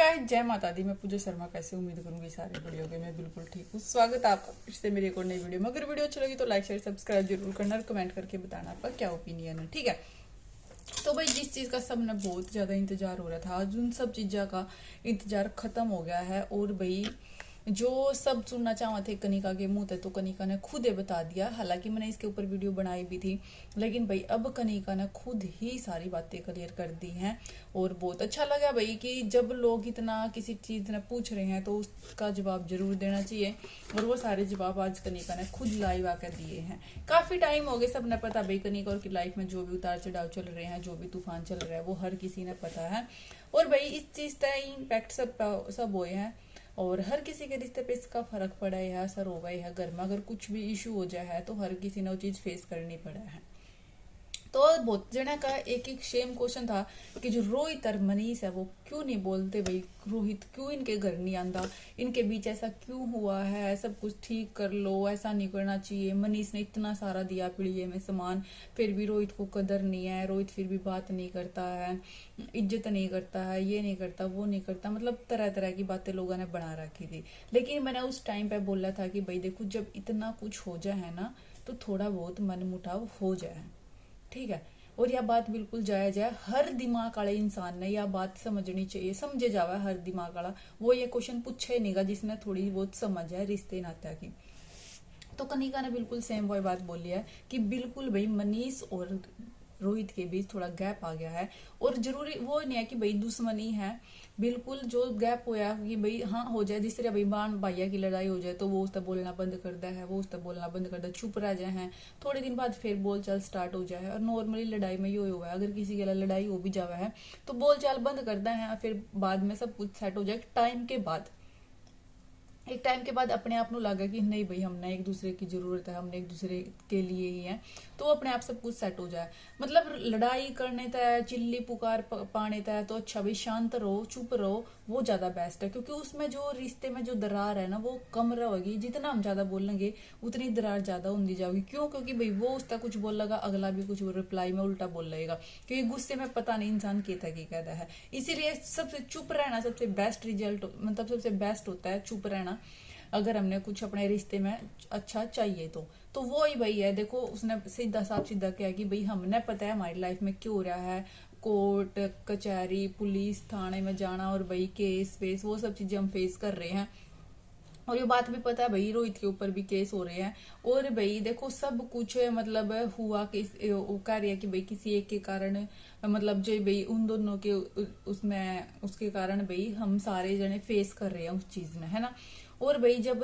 Guys, जय माता दी। मैं पूजा शर्मा कैसे उम्मीद करूंगी सारे वीडियो के मैं बिल्कुल ठीक हूँ। स्वागत है आपका फिर से मेरी एक और नई वीडियो में। अगर वीडियो अच्छी लगी तो लाइक शेयर सब्सक्राइब जरूर करना और कमेंट करके बताना आपका क्या ओपिनियन है, ठीक है। तो भाई, जिस चीज का सबने बहुत ज्यादा इंतजार हो रहा था, आज उन सब चीजा का इंतजार खत्म हो गया है। और भाई, जो सब सुनना चाहते थे कनिका के मुंह से, तो कनिका ने खुद ही बता दिया। हालांकि मैंने इसके ऊपर वीडियो बनाई भी थी, लेकिन भाई अब कनिका ने खुद ही सारी बातें क्लियर कर दी हैं। और बहुत अच्छा लगा भाई कि जब लोग इतना किसी चीज ने पूछ रहे हैं तो उसका जवाब जरूर देना चाहिए। और वो सारे जवाब आज कनिका ने खुद लाइव आकर दिए हैं। काफी टाइम हो गए, सबने पता भाई कनिका और की लाइफ में जो भी उतार चढ़ाव चल रहे हैं, जो भी तूफान चल रहा है, वो हर किसी ने पता है। और भाई, इस चीज का इम्पैक्ट सब हुए हैं और हर किसी के रिश्ते पे इसका फर्क पड़ा है, असर होगा है। घर में अगर कुछ भी इशू हो जाए है तो हर किसी ने वो चीज फेस करनी पड़ा है। तो बहुत जना का एक एक सेम क्वेश्चन था कि जो रोहित और मनीष है वो क्यों नहीं बोलते भाई। रोहित क्यों इनके घर नहीं आंदा, इनके बीच ऐसा क्यों हुआ है, सब कुछ ठीक कर लो, ऐसा नहीं करना चाहिए। मनीष ने इतना सारा दिया पीड़िए में सामान, फिर भी रोहित को कदर नहीं है। रोहित फिर भी बात नहीं करता है, इज्जत नहीं करता है, ये नहीं करता, वो नहीं करता। मतलब तरह तरह की बातें लोगों ने बना रखी थी। लेकिन मैंने उस टाइम पे बोला था कि भाई देखो, जब इतना कुछ हो जाए है ना, तो थोड़ा बहुत मन मुटाव हो जाए, ठीक है। और यह बात बिल्कुल जायज है। हर दिमाग वाले इंसान ने यह बात समझनी चाहिए, समझे जावा। हर दिमाग वाला वो ये क्वेश्चन पूछे नहीं गा जिसने थोड़ी बहुत समझ है रिश्ते नाते की। तो कनिका ने बिल्कुल सेम वही बात बोली है कि बिल्कुल भाई मनीष और रोहित के बीच थोड़ा गैप आ गया है। और जरूरी वो नहीं है कि भाई दुश्मनी है। बिल्कुल जो गैप होया कि भाई हाँ हो जाए, जिस तरह भाई बाण भाइया की लड़ाई हो जाए तो वो उससे बोलना बंद करता है, वो उससे बोलना बंद करता है, चुप रह जाए हैं। थोड़े दिन बाद फिर बोलचाल स्टार्ट हो जाए। और नॉर्मली लड़ाई में ये हुआ है, अगर किसी के लड़ाई हो भी जावा है तो बोलचाल बंद करता है, फिर बाद में सब कुछ सेट हो जाए। टाइम के बाद, एक टाइम के बाद अपने आप को लगा कि नहीं भाई, हमने एक दूसरे की जरूरत है, हमने एक दूसरे के लिए ही है, तो अपने आप सब कुछ सेट हो जाए। मतलब लड़ाई करने तय, चिल्ली पुकार पाने तय तो अच्छा भाई शांत रहो, चुप रहो, वो ज्यादा बेस्ट है। क्योंकि उसमें जो रिश्ते में जो दरार है ना, वो कम रहेगी। जितना हम ज्यादा बोलेंगे उतनी दरार ज्यादा होती जाएगी। क्यों? क्योंकि भाई वो उसका कुछ बोल लगा, अगला भी कुछ रिप्लाई में उल्टा बोल लेगा। क्योंकि गुस्से में पता नहीं इंसान कहता की कहता है। इसीलिए सबसे चुप रहना सबसे बेस्ट रिजल्ट, मतलब सबसे बेस्ट होता है चुप रहना, अगर हमने कुछ अपने रिश्ते में अच्छा चाहिए तो वो ही भाई है। देखो, उसने सीधा साफ सीधा क्या कि भाई हमने पता है हमारी लाइफ में क्यों हो रहा है, कोर्ट कचहरी पुलिस थाने में जाना और भाई केस वेस वो सब चीजें हम फेस कर रहे हैं। और ये बात भी पता है भाई रोहित के ऊपर भी केस हो रहे हैं। और भाई देखो, सब कुछ मतलब हुआ कि वो कह रही है कि भाई किसी एक के कारण, मतलब जो भाई उन दोनों के उसमें उसके कारण भाई हम सारे जने फेस कर रहे हैं उस चीज में, है ना। और भाई जब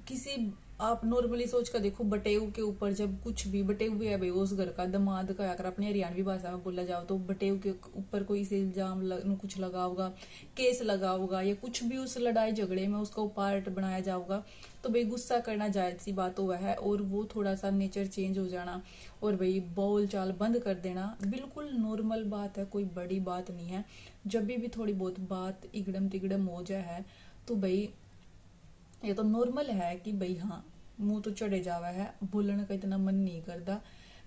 किसी, आप नॉर्मली सोच कर देखो, बटेऊ के ऊपर जब कुछ भी, बटेऊ भी है भाई उस घर का दामाद का, अगर अपनी हरियाणवी भाषा में बोला जाओ तो बटेऊ के ऊपर कोई से इल्जाम कुछ लगा होगा, केस लगा होगा, या कुछ भी उस लड़ाई झगड़े में उसका पार्ट बनाया जाऊगा, तो भाई गुस्सा करना जायज सी बात हुआ है। और वो थोड़ा सा नेचर चेंज हो जाना और भाई बोल चाल बंद कर देना बिल्कुल नॉर्मल बात है, कोई बड़ी बात नहीं है। जब भी थोड़ी बहुत बात इगड़म तिगड़म हो जाए है तो भाई ये तो नॉर्मल है कि भाई हाँ, मुंह तो चढ़े जावा है, बोलने का इतना मन नहीं करता।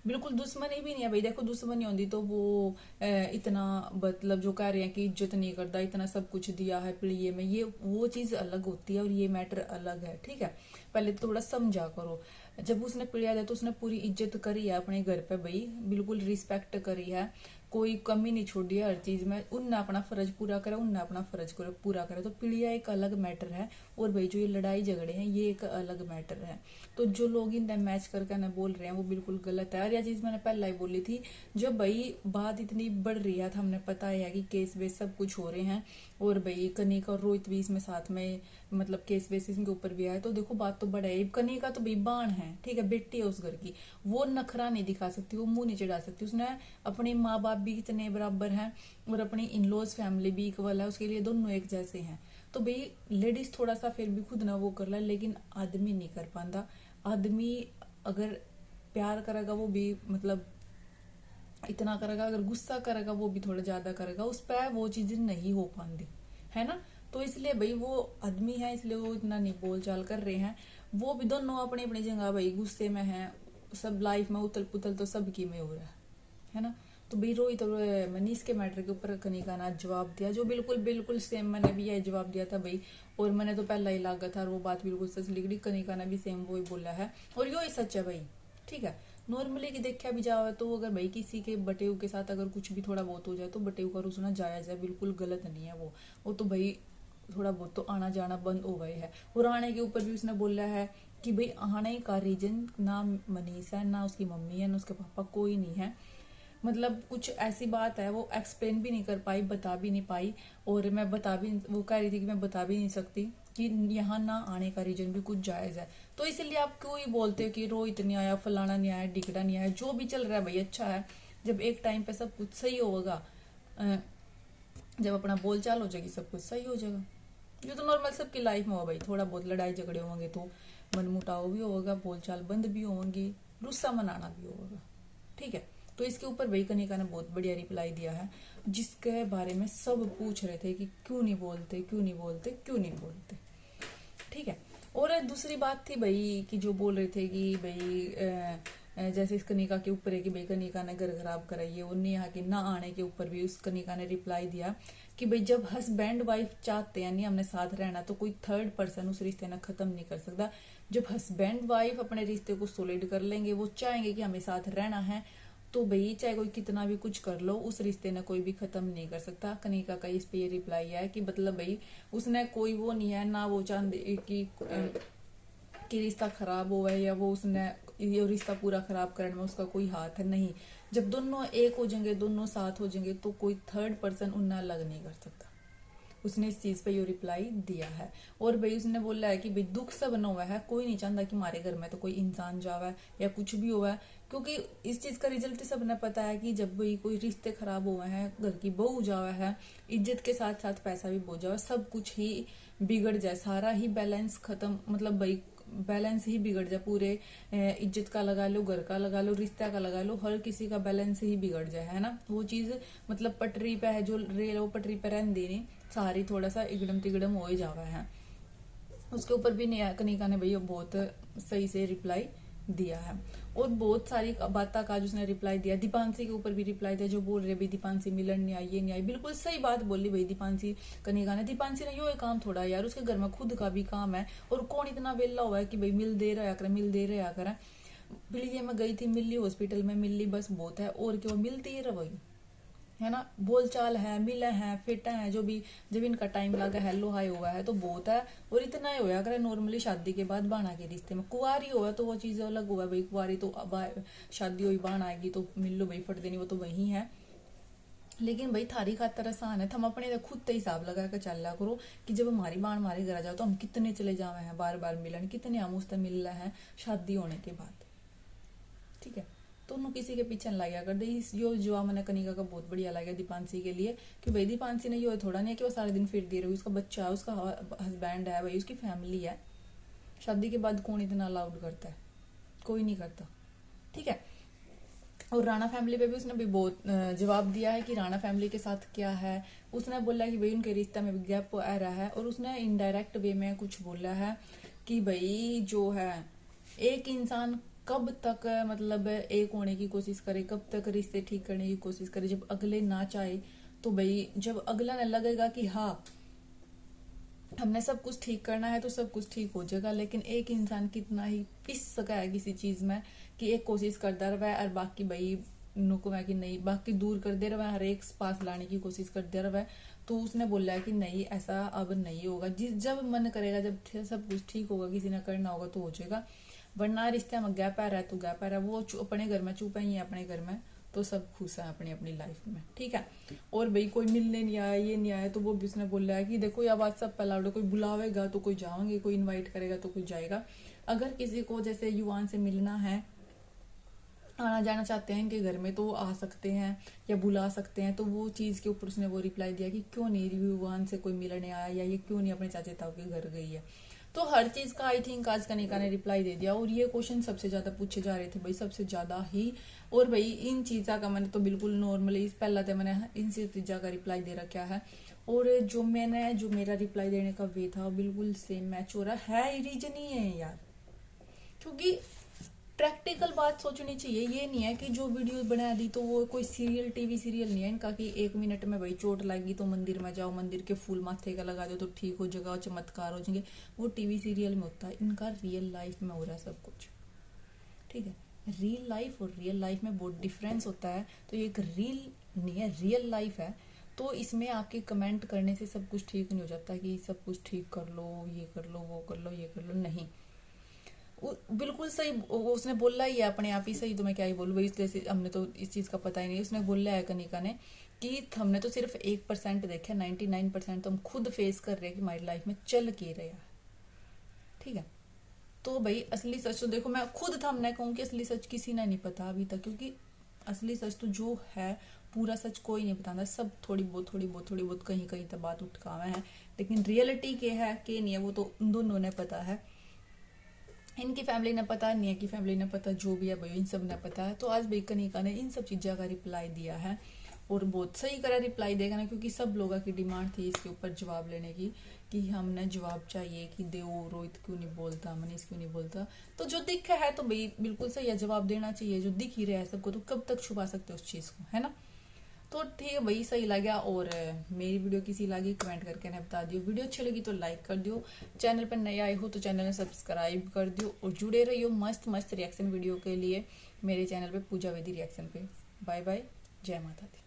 बिल्कुल दुश्मनी भी नहीं है भाई। देखो, दुश्मनी होती तो वो इतना, मतलब जो कह रहे हैं कि इज्जत नहीं करता, इतना सब कुछ दिया है प्रिय में, ये वो चीज अलग होती है और ये मैटर अलग है, ठीक है। पहले तो थोड़ा समझा करो। जब उसने पिड़िया दिया तो उसने पूरी इज्जत करी है अपने घर पे भाई, बिल्कुल रिस्पेक्ट करी है, कोई कमी नहीं छोड़ी है हर चीज में। उनने अपना फर्ज पूरा करा, उनने अपना फर्ज पूरा करा, तो पीड़िया एक अलग मैटर है और भाई जो ये लड़ाई झगड़े हैं ये एक अलग मैटर है। तो जो लोग इन्हें मैच करके न बोल रहे हैं वो बिल्कुल गलत है। और यह चीज मैंने पहले ही बोली थी, जब भाई बात इतनी बढ़ रही है तो हमने पता है कि केस वेस सब कुछ हो रहे हैं और भाई कनिका और रोहित भी इसमें साथ में, मतलब केस वेस इनके ऊपर भी आए, तो देखो बात तो बढ़े। कनिका तो भाई बाण है, ठीक है, बेटी है उस घर की, वो नखरा नहीं दिखा सकती, वो मुंह नहीं चढ़ा सकती। उसने अपने माँ बाप भी इतने बराबर हैं और अपनी इनलॉज फैमिली भी इक्वल है, उसके लिए दोनों एक जैसे हैं। तो भाई लेडीज थोड़ा सा फिर भी खुद ना वो कर ले, लेकिन आदमी नहीं कर पाता। आदमी अगर प्यार करेगा वो भी मतलब इतना करेगा, अगर गुस्सा करेगा वो भी थोड़ा ज्यादा करेगा, उस पर वो चीजें नहीं हो पाती, है ना। तो इसलिए भाई वो आदमी है, इसलिए वो इतना नहीं बोल चाल कर रहे हैं। वो भी दोनों अपनी अपनी जगह भाई गुस्से में है, सब लाइफ में उथल पुथल तो सबकी में हो रहा है ना। तो भाई रोहित और मनीष के मैटर के ऊपर कनिका ने जवाब दिया, जो बिल्कुल बिल्कुल सेम मैंने भी यही जवाब दिया था भाई, और मैंने तो पहला ही लागा था और वो बात बिल्कुल सच निकली। कनिका ने भी सेम वही बोला है और यो ही सच है भाई। ठीक है, नॉर्मली की देखा भी जाए तो अगर भाई किसी के बटेऊ के साथ अगर कुछ भी थोड़ा बहुत हो जाए तो बटेऊ का रुसना जायज है, बिल्कुल गलत नहीं है वो तो भाई थोड़ा बहुत तो आना जाना बंद हो गए है। और आने के ऊपर भी उसने बोला है कि भाई आने का रीजन ना मनीष है, ना उसकी मम्मी है, ना उसके पापा, कोई नहीं है। मतलब कुछ ऐसी बात है वो एक्सप्लेन भी नहीं कर पाई, बता भी नहीं पाई, और मैं बता भी, वो कह रही थी कि मैं बता भी नहीं सकती कि यहाँ ना आने का रीजन भी कुछ जायज है। तो इसलिए आप क्यों ही बोलते हो कि रोहित नहीं आया, फलाना नहीं आया, डिगड़ा नहीं आया, जो भी चल रहा है भाई अच्छा है। जब एक टाइम पे सब कुछ सही होगा, जब अपना बोलचाल हो जाएगी सब कुछ सही हो जाएगा। ये तो नॉर्मल सबकी लाइफ में हो भाई, थोड़ा बहुत लड़ाई झगड़े होंगे तो मनमुटाव भी होगा, बोलचाल बंद भी होंगी, गुस्सा मनाना भी होगा। ठीक है, तो इसके ऊपर भाई कनिका ने बहुत बढ़िया रिप्लाई दिया है, जिसके बारे में सब पूछ रहे थे कि क्यों नहीं बोलते, क्यों नहीं बोलते, क्यों नहीं बोलते। ठीक है, और दूसरी बात थी भाई कि जो बोल रहे थे कि भाई जैसे इस कनिका के ऊपर है कि भाई कनिका ने घर खराब कराई है, और नेहा के ना आने के ऊपर भी उस कनिका ने रिप्लाई दिया कि भाई जब हस्बैंड वाइफ चाहते हैं नहीं हमने साथ रहना, तो कोई थर्ड पर्सन उस रिश्ते ने खत्म नहीं कर सकता। जब हस्बैंड वाइफ अपने रिश्ते को सॉलिड कर लेंगे, वो चाहेंगे कि हमें साथ रहना है, तो भाई चाहे कोई कितना भी कुछ कर लो उस रिश्ते ने कोई भी खत्म नहीं कर सकता। कनिका का इस पे ये रिप्लाई है कि मतलब भाई उसने कोई वो नहीं है ना, वो चाहते कि रिश्ता खराब हुआ है या वो उसने ये रिश्ता पूरा खराब करने में उसका कोई हाथ है, नहीं। जब दोनों एक हो जाएंगे, दोनों साथ हो जाएंगे, तो कोई थर्ड पर्सन उन्हें अलग नहीं कर सकता। उसने इस चीज पे ये रिप्लाई दिया है। और भाई उसने बोला है कि भाई दुख सब न हुआ है, कोई नहीं चाहता कि हमारे घर में तो कोई इंसान जावा है या कुछ भी हुआ है, क्योंकि इस चीज का रिजल्ट सबने पता है कि जब भाई कोई रिश्ते खराब हुए हैं, घर की बहू जावा है, इज्जत के साथ साथ पैसा भी बहुत जावा, सब कुछ ही बिगड़ जाए, सारा ही बैलेंस खत्म, मतलब भाई बैलेंस ही बिगड़ जाए पूरे, इज्जत का लगा लो, घर का लगा लो, रिश्ता का लगा लो, हर किसी का बैलेंस ही बिगड़ जाए, है ना। वो चीज मतलब पटरी पे है, जो रेल वो पटरी पे रहने देनी, सारी थोड़ा सा इगड़म तिगड़म हो ही जावा है। उसके ऊपर भी कनिका ने भैया बहुत सही से रिप्लाई दिया है, और बहुत सारी बातों का उसने रिप्लाई दिया। दीपांशी के ऊपर भी रिप्लाई दिया, जो बोल रहे भाई दीपांशी मिलन नहीं आई, ये नहीं आई, बिल्कुल सही बात बोली भाई दीपांशी कनिका ने। दीपांशी ने यो काम थोड़ा यार, उसके घर में खुद का भी काम है, और कौन इतना वेला हुआ है कि भाई मिल दे रहा करे, मिल दे रहा करे। बिल्ली मैं गई थी मिली हॉस्पिटल में, मिली बस बहुत है, और क्यों मिलती है रवई, है ना, बोलचाल है, मिले हैं, फिट है, जो भी जब इनका टाइम लगा हेलो हाई हुआ है तो बहुत है। और इतना ही होया अगर नॉर्मली शादी के बाद बाना के रिश्ते में कुआरी हुआ तो वो चीज अलग हुआ भाई, कुआरी तो शादी हुई बाण आएगी तो मिल लो भाई, फट देनी वो तो वही है। लेकिन भाई थारी खातर आसान है, हम अपने खुद तो हिसाब लगा कर चल रहा करो कि जब हमारी बाण हमारे घर आ जाओ तो हम कितने चले जावे हैं बार बार मिलन, कितने हम उससे मिल रहे हैं शादी होने के बाद। ठीक है, दोनों किसी के पीछे लग गया कर दे। यो जवाब मैंने कनिका का बहुत बढ़िया लगा दीपांशी के लिए, कि भाई दीपांशी ने यो थोड़ा नहीं है कि वो सारे दिन फिर दे रही, उसका बच्चा है, उसका हस्बैंड है भाई, उसकी फैमिली है। शादी के बाद कौन इतना अलाउड करता है, कोई नहीं करता। ठीक है, और राणा फैमिली पे भी उसने भी बहुत जवाब दिया है कि राणा फैमिली के साथ क्या है। उसने बोला कि भाई उनके रिश्ते में गैप आ रहा है, और उसने इनडायरेक्ट वे में कुछ बोला है कि भाई जो है एक इंसान कब तक मतलब एक होने की कोशिश करे, कब तक रिश्ते ठीक करने की कोशिश करे, जब अगले ना चाहे तो भाई जब अगला ने लगेगा कि हाँ हमने सब कुछ ठीक करना है तो सब कुछ ठीक हो जाएगा। लेकिन एक इंसान कितना ही पिस सका है किसी चीज में कि एक कोशिश करता रहा है और बाकी भाई नुको है कि नहीं, बाकी दूर कर दे रहा है, हर एक पास लाने की कोशिश करते रहा है। तो उसने बोला है कि नहीं ऐसा अब नहीं होगा, जब मन करेगा, जब सब कुछ ठीक होगा, किसी ने करना होगा तो हो जाएगा, वरना रिश्ते में गैप आ रहा है तो गैप आ रहा है। वो अपने घर में चुप ही है, अपने घर में तो सब खुश है अपनी अपनी लाइफ में। ठीक है, और भाई कोई मिलने नहीं आया, ये नहीं आया, तो वो भी उसने बोला है कि देखो या बात सब पलाउड, कोई बुलावेगा तो कोई जाएंगे, कोई इनवाइट करेगा तो कोई जाएगा। अगर किसी को जैसे युवान से मिलना है, आना जाना चाहते हैं इनके घर में तो आ सकते हैं या बुला सकते हैं। तो वो चीज के ऊपर उसने वो रिप्लाई दिया कि क्यों नहीं युवान से कोई मिलने आया, या ये क्यों नहीं अपने चाचा ताऊ के घर गई है। तो हर चीज का आई थिंक आज कनिका ने रिप्लाई दे दिया। और ये क्वेश्चन सबसे ज्यादा पूछे जा रहे थे भाई, सबसे ज्यादा ही। और भाई इन चीजा का मैंने तो बिल्कुल नॉर्मली पहला तो मैंने इन चीजा का रिप्लाई दे रखा है, और जो मेरा रिप्लाई देने का वे था बिल्कुल सेम मैच हो रहा है। रीजन ही है यार, क्योंकि प्रैक्टिकल बात सोचनी चाहिए। ये नहीं है कि जो वीडियो बना दी तो वो कोई सीरियल, टीवी सीरियल नहीं है इनका कि 1 मिनट में भाई चोट लगी तो मंदिर में जाओ, मंदिर के फूल माथे का लगा दो तो ठीक हो जाएगा, चमत्कार हो जाएंगे। वो टीवी सीरियल में होता है, इनका रियल लाइफ में हो रहा है सब कुछ, ठीक है। रियल लाइफ और रियल लाइफ में बहुत डिफरेंस होता है। तो ये एक रील नहीं है, रियल लाइफ है। तो इसमें आपके कमेंट करने से सब कुछ ठीक नहीं हो जाता कि सब कुछ ठीक कर लो, ये कर लो, वो कर लो, ये कर लो, नहीं। बिल्कुल सही उसने बोला ही है अपने आप ही सही, तो मैं क्या ही बोलूँ भाई, इसलिए हमने तो इस चीज़ का पता ही नहीं। उसने बोला है कनिका ने कि हमने तो सिर्फ 1% देखा, 99% तो हम खुद फेस कर रहे हैं कि हमारी लाइफ में चल के रहे, ठीक है। तो भाई असली सच तो देखो, मैं खुद था, हमने कहूँ कि असली सच किसी ने नहीं पता अभी तक, क्योंकि असली सच तो जो है पूरा सच कोई नहीं बताता, सब थोड़ी बहुत कहीं कहीं तक बात उठकावे है, लेकिन रियलिटी के है के नहीं है वो तो उन दोनों ने पता है। इनकी फैमिली ने पता, निया की फैमिली ने पता, जो भी है भाई इन सब ने पता है। तो आज भाई कनिका ने इन सब चीज़ों का रिप्लाई दिया है और बहुत सही करा रिप्लाई देगा ना, क्योंकि सब लोगों की डिमांड थी इसके ऊपर जवाब लेने की कि हमने जवाब चाहिए कि देव रोहित क्यों नहीं बोलता, मनीष क्यों नहीं बोलता। तो जो दिख है तो भाई बिल्कुल सही है, जवाब देना चाहिए। जो दिख ही रहा है सबको तो कब तक छुपा सकते उस चीज़ को, है ना। तो ठीक है भाई, सही लगा। और मेरी वीडियो किसी लगी कमेंट करके ना बता दियो। वीडियो अच्छी लगी तो लाइक कर दियो, चैनल पर नए आए हो तो चैनल में सब्सक्राइब कर दियो और जुड़े रहियो मस्त मस्त रिएक्शन वीडियो के लिए मेरे चैनल पे पूजा वेदी रिएक्शन पे। बाय बाय, जय माता दी।